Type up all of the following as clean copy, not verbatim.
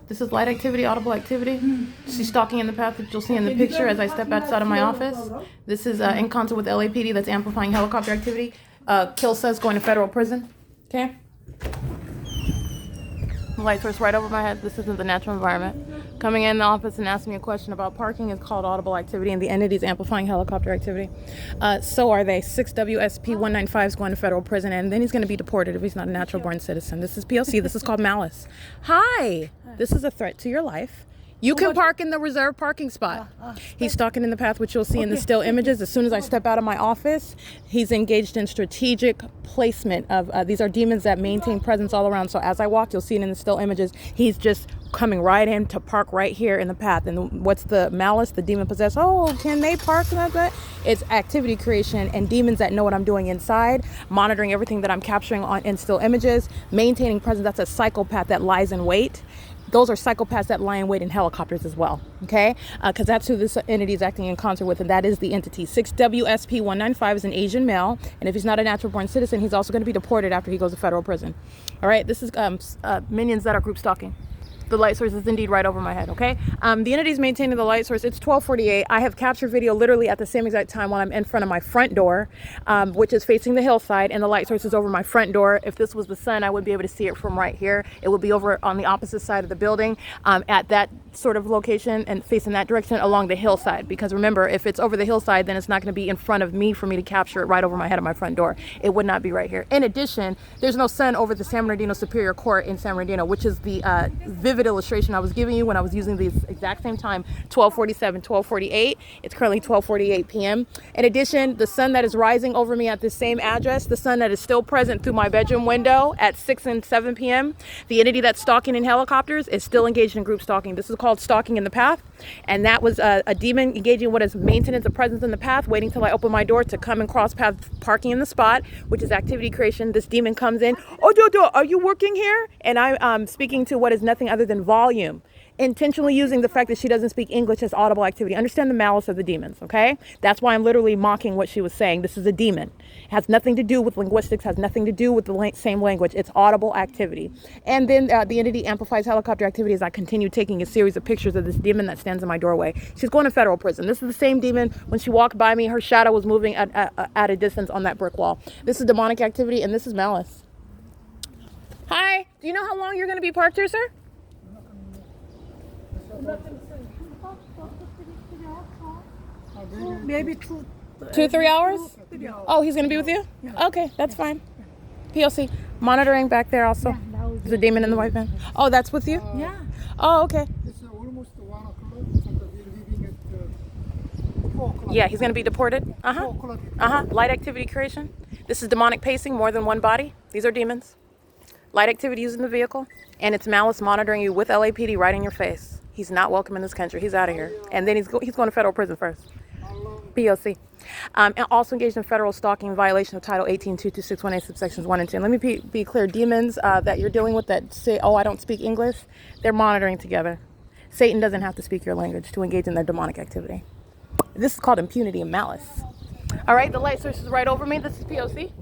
This is light activity, audible activity. She's stalking in the path that you'll see in the picture as I step outside of my office. This is in concert with LAPD that's amplifying helicopter activity. Kill says going to federal prison. Okay? The light source right over my head. This isn't the natural environment. Coming in the office and asking me a question about parking is called audible activity, and the entity's amplifying helicopter activity. So are they. 6WSP195 is going to federal prison, and then he's going to be deported if he's not a natural born citizen. This is P.O.C. This is called malice. Hi! This is a threat to your life. You can park in the reserved parking spot. He's stalking in the path, which you'll see in the still images. As soon as I step out of my office, he's engaged in strategic placement of, these are demons that maintain presence all around. So as I walk, you'll see it in the still images. He's just coming right in to park right here in the path. And what's the malice? The demon possessed. Oh, can they park like that? It's activity creation and demons that know what I'm doing inside, monitoring everything that I'm capturing on in still images, maintaining presence. That's a psychopath that lies in wait. Those are psychopaths that lie in wait in helicopters as well, okay? Because that's who this entity is acting in concert with, and that is the entity. 6WSP195 is an Asian male, and if he's not a natural-born citizen, he's also going to be deported after he goes to federal prison. All right, this is minions that are group stalking. The light source is indeed right over my head, okay? The entity is maintaining the light source. It's 12:48. I have captured video literally at the same exact time while I'm in front of my front door, which is facing the hillside, and the light source is over my front door. If this was the sun, I would be able to see it from right here. It would be over on the opposite side of the building at that sort of location and facing that direction along the hillside. Because remember, if it's over the hillside, then it's not going to be in front of me for me to capture it right over my head of my front door. It would not be right here. In addition, there's no sun over the San Bernardino Superior Court in San Bernardino, which is the vivid illustration I was giving you when I was using these exact same time, 12:47, 12:48. It's currently 12:48 p.m. In addition, the sun that is rising over me at this same address, the sun that is still present through my bedroom window at 6 and 7 p.m., the entity that's stalking in helicopters is still engaged in group stalking. This is called stalking in the path, and that was a demon engaging what is maintenance of presence in the path, waiting till I open my door to come and cross path, parking in the spot, which is activity creation. This demon comes in, oh, are you working here? And I'm speaking to what is nothing other than volume, intentionally using the fact that she doesn't speak English as audible activity. Understand the malice of the demons, okay? That's why I'm literally mocking what she was saying. This is a demon. It has nothing to do with linguistics, has nothing to do with the same language. It's audible activity. And then the entity amplifies helicopter activity as I continue taking a series of pictures of this demon that stands in my doorway. She's going to federal prison. This is the same demon. When she walked by me, her shadow was moving at a distance on that brick wall. This is demonic activity, and this is malice. Hi, do you know how long you're going to be parked here, sir? Maybe 2-3 hours? Oh, he's gonna be with you? Yeah. Okay, that's fine. P.O.C. monitoring back there also. There's a demon in the white van. Oh, that's with you? Yeah. Oh, okay. It's almost 1 o'clock. We're leaving at 4 o'clock. Yeah, he's gonna be deported. Light activity creation. This is demonic pacing, more than one body. These are demons. Light activity using the vehicle, and it's malice monitoring you with LAPD right in your face. He's not welcome in this country. He's out of here. And then he's going to federal prison first. P.O.C. And also engaged in federal stalking in violation of Title 18-22618 subsections 1 and 2. Let me be clear. Demons that you're dealing with that say, oh, I don't speak English, they're monitoring together. Satan doesn't have to speak your language to engage in their demonic activity. This is called impunity and malice. All right, the light source is right over me. This is P.O.C.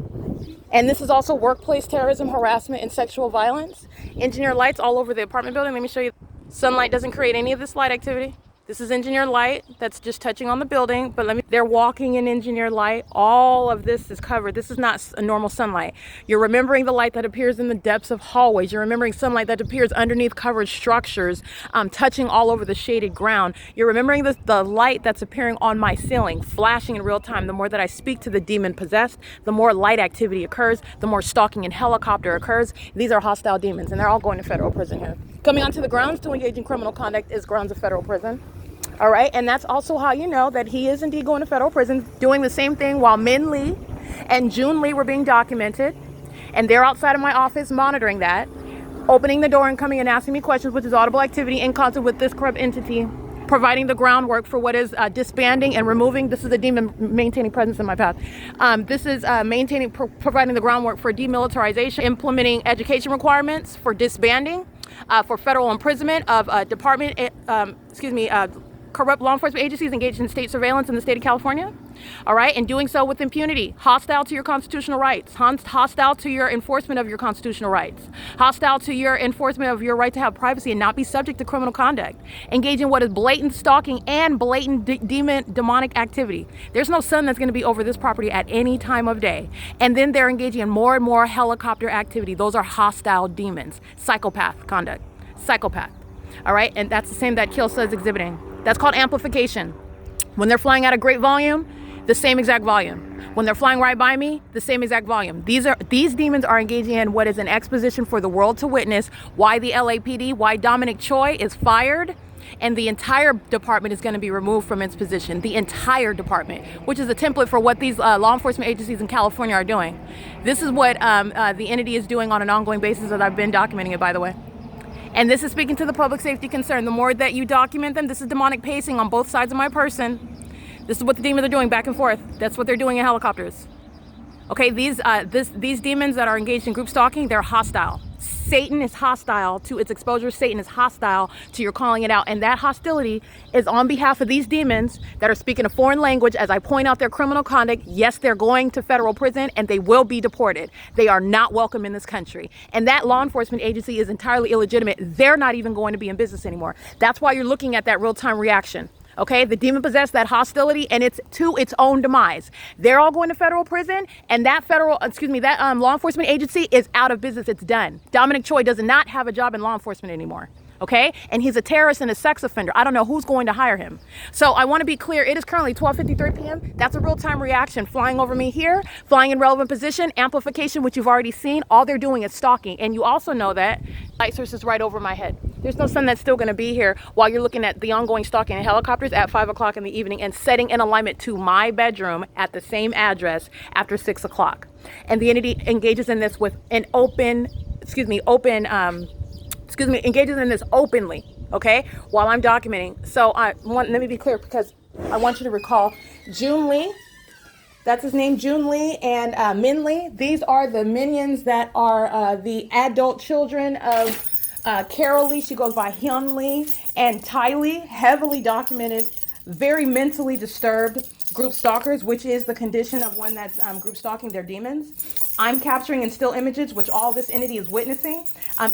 And this is also workplace terrorism, harassment, and sexual violence. Engineer lights all over the apartment building. Let me show you. Sunlight doesn't create any of this light activity. This is engineered light that's just touching on the building, but they're walking in engineered light. All of this is covered. This is not a normal sunlight. You're remembering the light that appears in the depths of hallways. You're remembering sunlight that appears underneath covered structures, touching all over the shaded ground. You're remembering the light that's appearing on my ceiling, flashing in real time. The more that I speak to the demon possessed, the more light activity occurs, the more stalking and helicopter occurs. These are hostile demons, and they're all going to federal prison here. Coming onto the grounds to engage in criminal conduct is grounds of federal prison. All right, and that's also how you know that he is indeed going to federal prison, doing the same thing while Min Lee and June Lee were being documented, and they're outside of my office monitoring that, opening the door and coming and asking me questions, which is audible activity in concert with this corrupt entity, providing the groundwork for what is disbanding and removing. This is a demon maintaining presence in my path. This is providing the groundwork for demilitarization, implementing education requirements for disbanding, for federal imprisonment of corrupt law enforcement agencies engaged in state surveillance in the state of California. All right, and doing so with impunity, hostile to your constitutional rights, hostile to your enforcement of your constitutional rights, hostile to your enforcement of your right to have privacy and not be subject to criminal conduct, engage in what is blatant stalking and blatant demonic activity. There's no sun that's going to be over this property at any time of day. And then they're engaging in more and more helicopter activity. Those are hostile demons, psychopath conduct, psychopath. All right, and that's the same that Kilsa is exhibiting. That's called amplification. When they're flying at a great volume, the same exact volume. When they're flying right by me, the same exact volume. These demons are engaging in what is an exposition for the world to witness why the LAPD, why Dominic Choi is fired, and the entire department is going to be removed from its position. The entire department, which is a template for what these law enforcement agencies in California are doing. This is what the entity is doing on an ongoing basis, as I've been documenting it, by the way. And this is speaking to the public safety concern. The more that you document them, this is demonic pacing on both sides of my person. This is what the demons are doing back and forth. That's what they're doing in helicopters. Okay, these demons that are engaged in group stalking, they're hostile. Satan is hostile to its exposure. Satan is hostile to your calling it out. And that hostility is on behalf of these demons that are speaking a foreign language. As I point out their criminal conduct, yes, they're going to federal prison and they will be deported. They are not welcome in this country. And that law enforcement agency is entirely illegitimate. They're not even going to be in business anymore. That's why you're looking at that real-time reaction. Okay, the demon possessed that hostility and it's to its own demise. They're all going to federal prison and that law enforcement agency is out of business. It's done. Dominic Choi does not have a job in law enforcement anymore. Okay, and he's a terrorist and a sex offender. I don't know who's going to hire him. So I want to be clear. It is currently 12:53 p.m. That's a real-time reaction. Flying over me here, flying in relevant position, amplification, which you've already seen. All they're doing is stalking. And you also know that light source is right over my head. There's no sun that's still going to be here while you're looking at the ongoing stalking in helicopters at 5 o'clock in the evening and setting in alignment to my bedroom at the same address after 6 o'clock. And the entity engages in this with an engages in this openly, okay, while I'm documenting. So let me be clear because I want you to recall June Lee, that's his name, June Lee, and Min Lee. These are the minions that are the adult children of Carol Lee. She goes by Hyun Lee, and Ty Lee, heavily documented, very mentally disturbed group stalkers, which is the condition of one that's group stalking their demons. I'm capturing in still images, which all this entity is witnessing.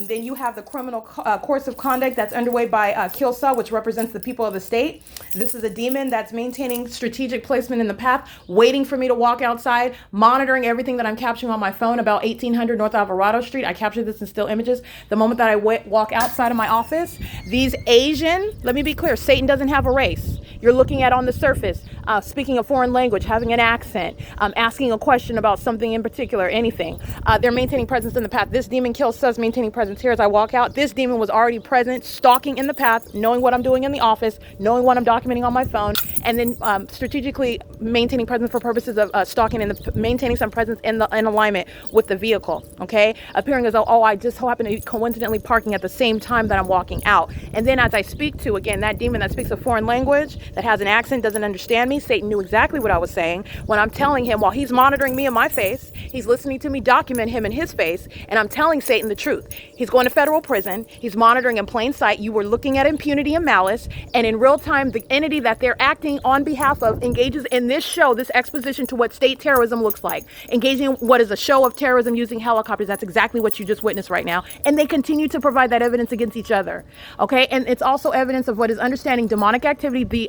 Then you have the criminal course of conduct that's underway by Kilsa, which represents the people of the state. This is a demon that's maintaining strategic placement in the path, waiting for me to walk outside, monitoring everything that I'm capturing on my phone about 1800 North Alvarado Street. I captured this in still images. The moment that I walk outside of my office, these Asian, let me be clear, Satan doesn't have a race. You're looking at on the surface, speaking a foreign language, having an accent, asking a question about something in particular, anything. They're maintaining presence in the path. This demon Kilsa maintaining presence here as I walk out. This demon was already present, stalking in the path, knowing what I'm doing in the office, knowing what I'm documenting on my phone, and then strategically maintaining presence for purposes of stalking and maintaining some presence in alignment with the vehicle, okay? Appearing as though, oh, I just so happen to be coincidentally parking at the same time that I'm walking out. And then as I speak to, again, that demon that speaks a foreign language, that has an accent, doesn't understand me, Satan knew exactly what I was saying when I'm telling him, while he's monitoring me in my face, he's listening to me document him in his face, and I'm telling Satan the truth. He's going to federal prison. He's monitoring in plain sight. You were looking at impunity and malice, and in real time, the entity that they're acting on behalf of engages in this show, this exposition to what state terrorism looks like, engaging in what is a show of terrorism using helicopters. That's exactly what you just witnessed right now, and they continue to provide that evidence against each other, okay? And it's also evidence of what is understanding demonic activity, the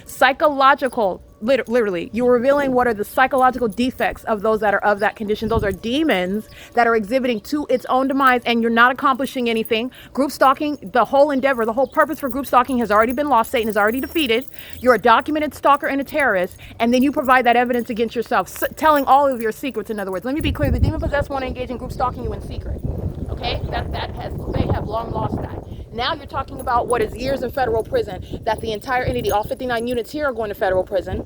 psychological, literally, you're revealing what are the psychological defects of those that are of that condition. Those are demons that are exhibiting to its own demise, and you're not accomplishing anything. Group stalking, the whole endeavor, the whole purpose for group stalking has already been lost. Satan is already defeated. You're a documented stalker and a terrorist, and then you provide that evidence against yourself, telling all of your secrets. In other words, let me be clear, the demon possessed want to engage in group stalking you in secret, okay? They have long lost that. Now you're talking about what is years in federal prison, that the entire entity, all 59 units here, are going to federal prison.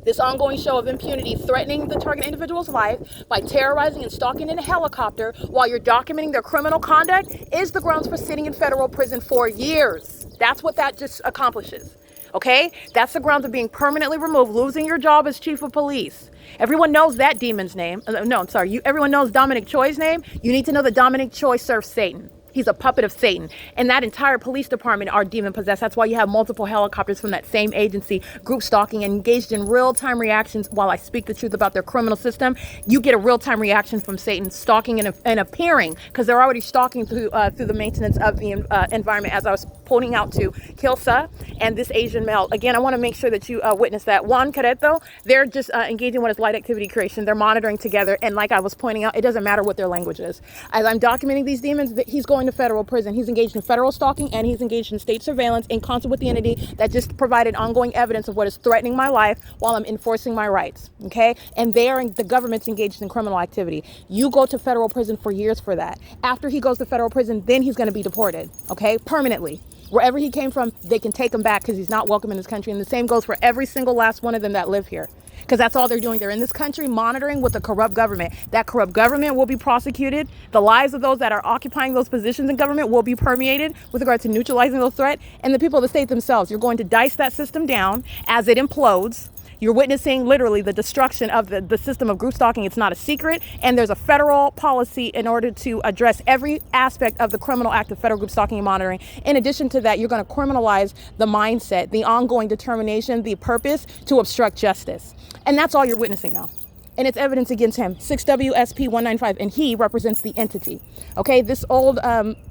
This ongoing show of impunity, threatening the target individual's life by terrorizing and stalking in a helicopter while you're documenting their criminal conduct, is the grounds for sitting in federal prison for years. That's what that just accomplishes. Okay? That's the grounds of being permanently removed, losing your job as chief of police. Everyone knows that demon's name. Everyone knows Dominic Choi's name. You need to know that Dominic Choi serves Satan. He's a puppet of Satan. And that entire police department are demon possessed. That's why you have multiple helicopters from that same agency group stalking and engaged in real-time reactions while I speak the truth about their criminal system. You get a real-time reaction from Satan stalking and appearing, because they're already stalking through the maintenance of the environment, as I was pointing out to Kilsa and this Asian male. Again, I want to make sure that you witness that. Juan Careto, they're just engaging in what is light activity creation. They're monitoring together. And like I was pointing out, it doesn't matter what their language is. As I'm documenting these demons, he's going to federal prison. He's engaged in federal stalking, and he's engaged in state surveillance in concert with the entity that just provided ongoing evidence of what is threatening my life while I'm enforcing my rights. Okay? And the government's engaged in criminal activity. You go to federal prison for years for that. After he goes to federal prison, then he's going to be deported. Okay? Permanently. Wherever he came from, they can take him back because he's not welcome in this country. And the same goes for every single last one of them that live here. Because that's all they're doing. They're in this country monitoring with a corrupt government. That corrupt government will be prosecuted. The lives of those that are occupying those positions in government will be permeated with regard to neutralizing those threats. And the people of the state themselves, you're going to dice that system down as it implodes. You're witnessing literally the destruction of the system of group stalking. It's not a secret. And there's a federal policy in order to address every aspect of the criminal act of federal group stalking and monitoring. In addition to that, you're going to criminalize the mindset, the ongoing determination, the purpose to obstruct justice. And that's all you're witnessing now. And it's evidence against him. 6WSP195, and he represents the entity. Okay, this old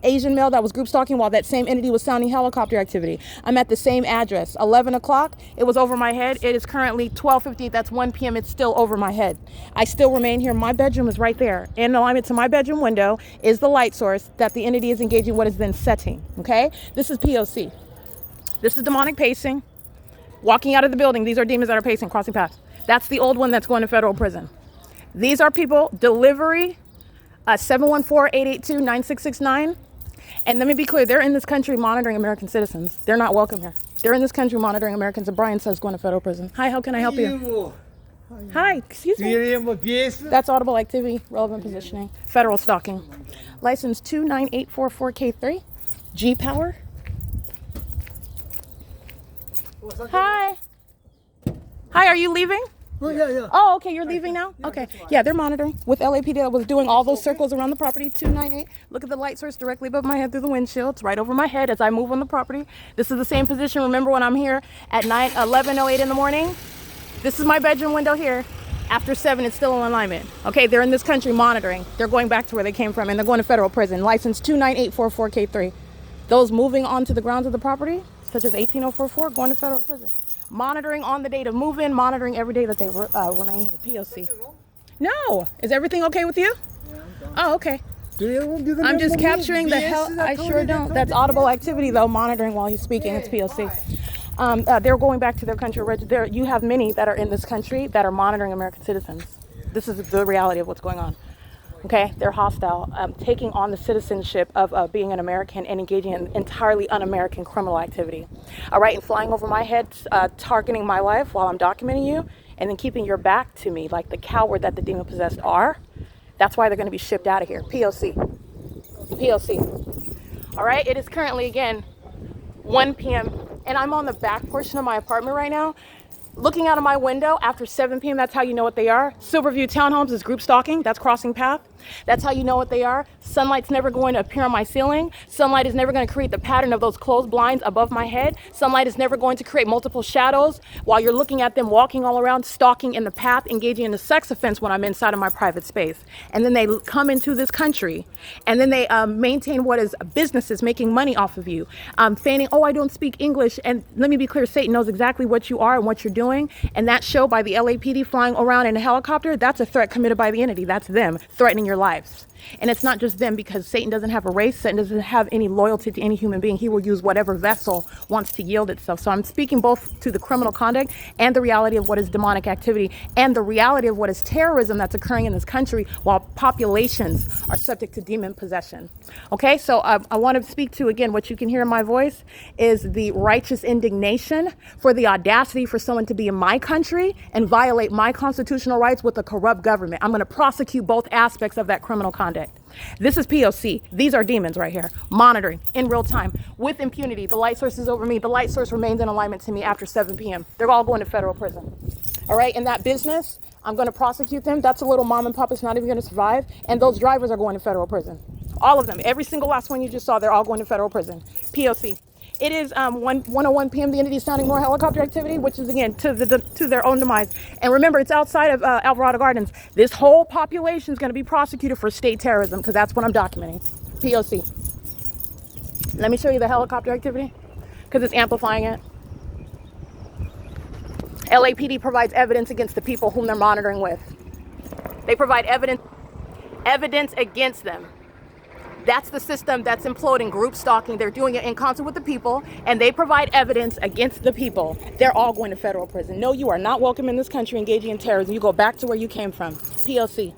Asian male that was group stalking while that same entity was sounding helicopter activity. I'm at the same address. 11 o'clock, it was over my head. It is currently 12:58. That's 1 p.m. It's still over my head. I still remain here. My bedroom is right there. In alignment to my bedroom window is the light source that the entity is engaging what is then setting. Okay, this is P.O.C. This is demonic pacing. Walking out of the building, these are demons that are pacing, crossing paths. That's the old one that's going to federal prison. These are people, delivery, 714-882-9669. And let me be clear, they're in this country monitoring American citizens. They're not welcome here. They're in this country monitoring Americans. And Brian says going to federal prison. Hi, how can I help you? Hi, excuse me. That's audible activity, relevant positioning, federal stalking. License 29844K3, G-Power. Hi. Hi, are you leaving? Oh, yeah. Oh, okay, you're leaving now? Okay. Yeah, they're monitoring with LAPD that was doing all those circles around the property, 298. Look at the light source directly above my head through the windshield. It's right over my head as I move on the property. This is the same position. Remember when I'm here at 11:08 in the morning? This is my bedroom window here. After 7, it's still in alignment. Okay, they're in this country monitoring. They're going back to where they came from, and they're going to federal prison. License 29844K3. Those moving onto the grounds of the property, such as 18044, going to federal prison. Monitoring on the date of move-in, monitoring every day that they remain here. P.O.C. No. Is everything okay with you? Oh, okay. I'm just capturing the hell. I sure don't. That's audible activity, though, monitoring while he's speaking. It's P.O.C. They're going back to their country. You have many that are in this country that are monitoring American citizens. This is the reality of what's going on. Okay, they're hostile, taking on the citizenship of being an American and engaging in entirely un-American criminal activity. All right, and flying over my head, targeting my life while I'm documenting you, and then keeping your back to me like the coward that the demon-possessed are. That's why they're going to be shipped out of here. P.O.C. P.O.C. All right, it is currently, again, 1 p.m., and I'm on the back portion of my apartment right now. Looking out of my window after 7 p.m., that's how you know what they are. Silverview Townhomes is group stalking. That's crossing path. That's how you know what they are. Sunlight's never going to appear on my ceiling. Sunlight is never going to create the pattern of those closed blinds above my head. Sunlight is never going to create multiple shadows while you're looking at them walking all around, stalking in the path, engaging in a sex offense when I'm inside of my private space. And then they come into this country, and then they maintain what is businesses making money off of you. Feigning, oh, I don't speak English. And let me be clear, Satan knows exactly what you are and what you're doing. And that show by the LAPD flying around in a helicopter, that's a threat committed by the entity. That's them threatening your lives. And it's not just them, because Satan doesn't have a race. Satan doesn't have any loyalty to any human being. He will use whatever vessel wants to yield itself. So I'm speaking both to the criminal conduct and the reality of what is demonic activity and the reality of what is terrorism that's occurring in this country while populations are subject to demon possession. Okay, so I want to speak to, again, what you can hear in my voice is the righteous indignation for the audacity for someone to be in my country and violate my constitutional rights with a corrupt government. I'm going to prosecute both aspects of that criminal conduct. This is P.O.C. These are demons right here, monitoring in real time with impunity. The light source is over me. The light source remains in alignment to me after 7 p.m. They're all going to federal prison. All right, in that business, I'm going to prosecute them. That's a little mom and pop. It's not even going to survive. And those drivers are going to federal prison. All of them. Every single last one you just saw, they're all going to federal prison. P.O.C. It is 1:01 p.m. The entity is sounding more helicopter activity, which is again to their own demise. And remember, it's outside of Alvarado Gardens. This whole population is going to be prosecuted for state terrorism because that's what I'm documenting. P.O.C. Let me show you the helicopter activity because it's amplifying it. LAPD provides evidence against the people whom they're monitoring with. They provide evidence against them. That's the system that's imploding, group stalking. They're doing it in concert with the people, and they provide evidence against the people. They're all going to federal prison. No, you are not welcome in this country engaging in terrorism. You go back to where you came from. P.O.C.